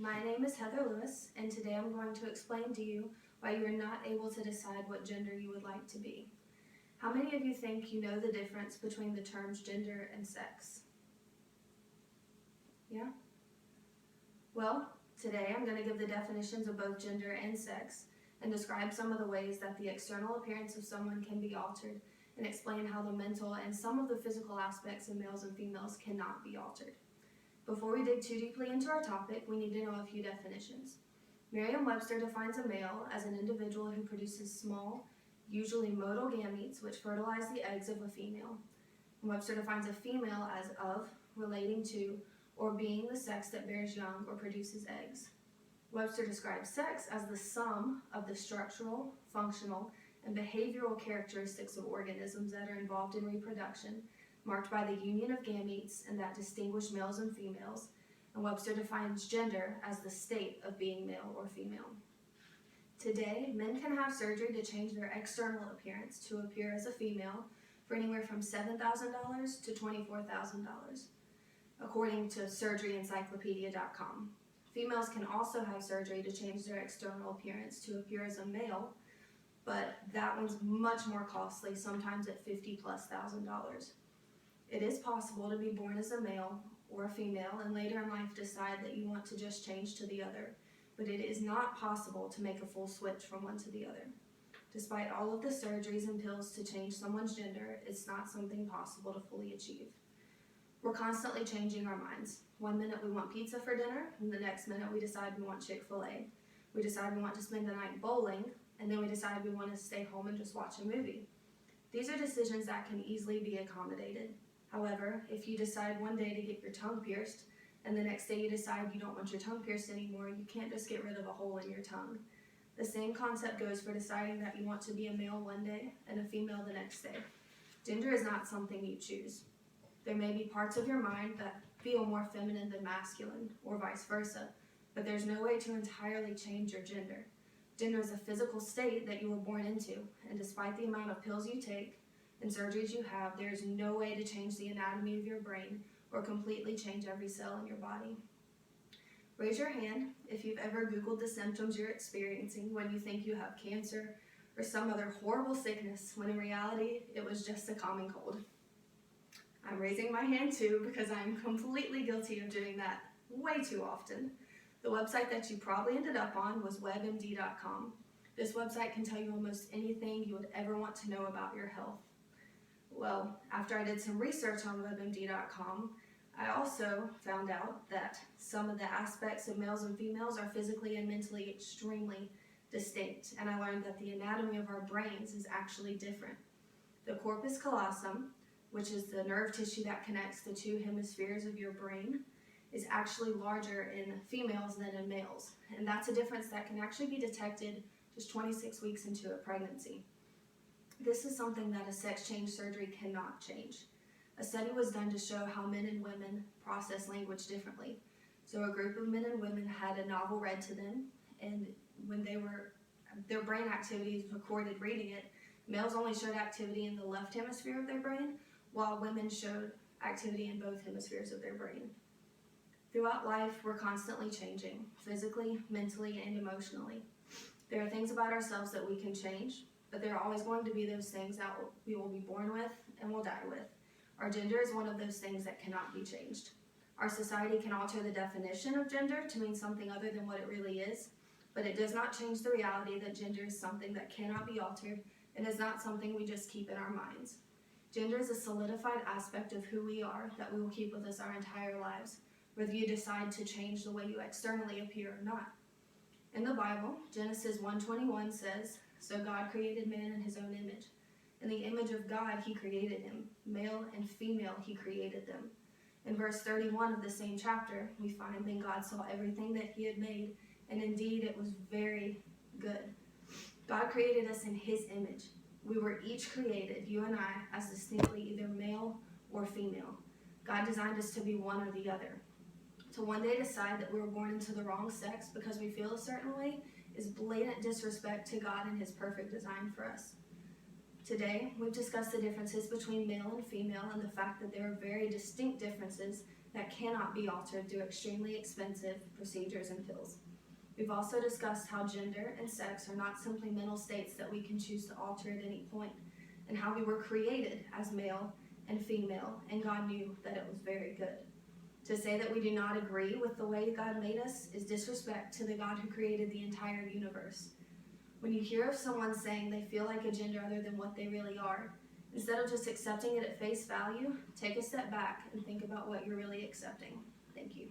My name is Heather Lewis, and today I'm going to explain to you why you are not able to decide what gender you would like to be. How many of you think you know the difference between the terms gender and sex? Yeah? Well, today I'm going to give the definitions of both gender and sex and describe some of the ways that the external appearance of someone can be altered and explain how the mental and some of the physical aspects of males and females cannot be altered. Before we dig too deeply into our topic, we need to know a few definitions. Merriam-Webster defines a male as an individual who produces small, usually motile gametes which fertilize the eggs of a female. And Webster defines a female as of, relating to, or being the sex that bears young or produces eggs. Webster describes sex as the sum of the structural, functional, and behavioral characteristics of organisms that are involved in reproduction, marked by the union of gametes and that distinguish males and females, and Webster defines gender as the state of being male or female. Today, men can have surgery to change their external appearance to appear as a female for anywhere from $7,000 to $24,000, according to surgeryencyclopedia.com. Females can also have surgery to change their external appearance to appear as a male, but that one's much more costly, sometimes at $50,000+. It is possible to be born as a male or a female and later in life decide that you want to just change to the other, but it is not possible to make a full switch from one to the other. Despite all of the surgeries and pills to change someone's gender, it's not something possible to fully achieve. We're constantly changing our minds. One minute we want pizza for dinner, and the next minute we decide we want Chick-fil-A. We decide we want to spend the night bowling, and then we decide we want to stay home and just watch a movie. These are decisions that can easily be accommodated. However, if you decide one day to get your tongue pierced, and the next day you decide you don't want your tongue pierced anymore, you can't just get rid of a hole in your tongue. The same concept goes for deciding that you want to be a male one day and a female the next day. Gender is not something you choose. There may be parts of your mind that feel more feminine than masculine, or vice versa, but there's no way to entirely change your gender. Gender is a physical state that you were born into, and despite the amount of pills you take and surgeries you have, there is no way to change the anatomy of your brain or completely change every cell in your body. Raise your hand if you've ever Googled the symptoms you're experiencing when you think you have cancer or some other horrible sickness, when in reality it was just a common cold. I'm raising my hand too because I'm completely guilty of doing that way too often. The website that you probably ended up on was webmd.com. This website can tell you almost anything you would ever want to know about your health. Well, after I did some research on webmd.com, I also found out that some of the aspects of males and females are physically and mentally extremely distinct, and I learned that the anatomy of our brains is actually different. The corpus callosum, which is the nerve tissue that connects the two hemispheres of your brain, is actually larger in females than in males, and that's a difference that can actually be detected just 26 weeks into a pregnancy. This is something that a sex change surgery cannot change. A study was done to show how men and women process language differently. So a group of men and women had a novel read to them, and when their brain activities recorded reading it, males only showed activity in the left hemisphere of their brain, while women showed activity in both hemispheres of their brain. Throughout life, we're constantly changing, physically, mentally, and emotionally. There are things about ourselves that we can change, but there are always going to be those things that we will be born with and will die with. Our gender is one of those things that cannot be changed. Our society can alter the definition of gender to mean something other than what it really is, but it does not change the reality that gender is something that cannot be altered and is not something we just keep in our minds. Gender is a solidified aspect of who we are that we will keep with us our entire lives, whether you decide to change the way you externally appear or not. In the Bible, Genesis 1:21 says, "So God created man in his own image. In the image of God he created him. Male and female he created them." In verse 31 of the same chapter, we find, "Then God saw everything that he had made, and indeed it was very good." God created us in his image. We were each created, you and I, as distinctly either male or female. God designed us to be one or the other. To one day decide that we were born into the wrong sex because we feel a certain way is blatant disrespect to God and his perfect design for us. Today, we've discussed the differences between male and female and the fact that there are very distinct differences that that cannot be altered through extremely expensive procedures and pills. We've also discussed how gender and sex are not simply mental states that we can choose to alter at any point, and how we were created as male and female, and God knew that it was very good. To say that we do not agree with the way God made us is disrespect to the God who created the entire universe. When you hear of someone saying they feel like a gender other than what they really are, instead of just accepting it at face value, take a step back and think about what you're really accepting. Thank you.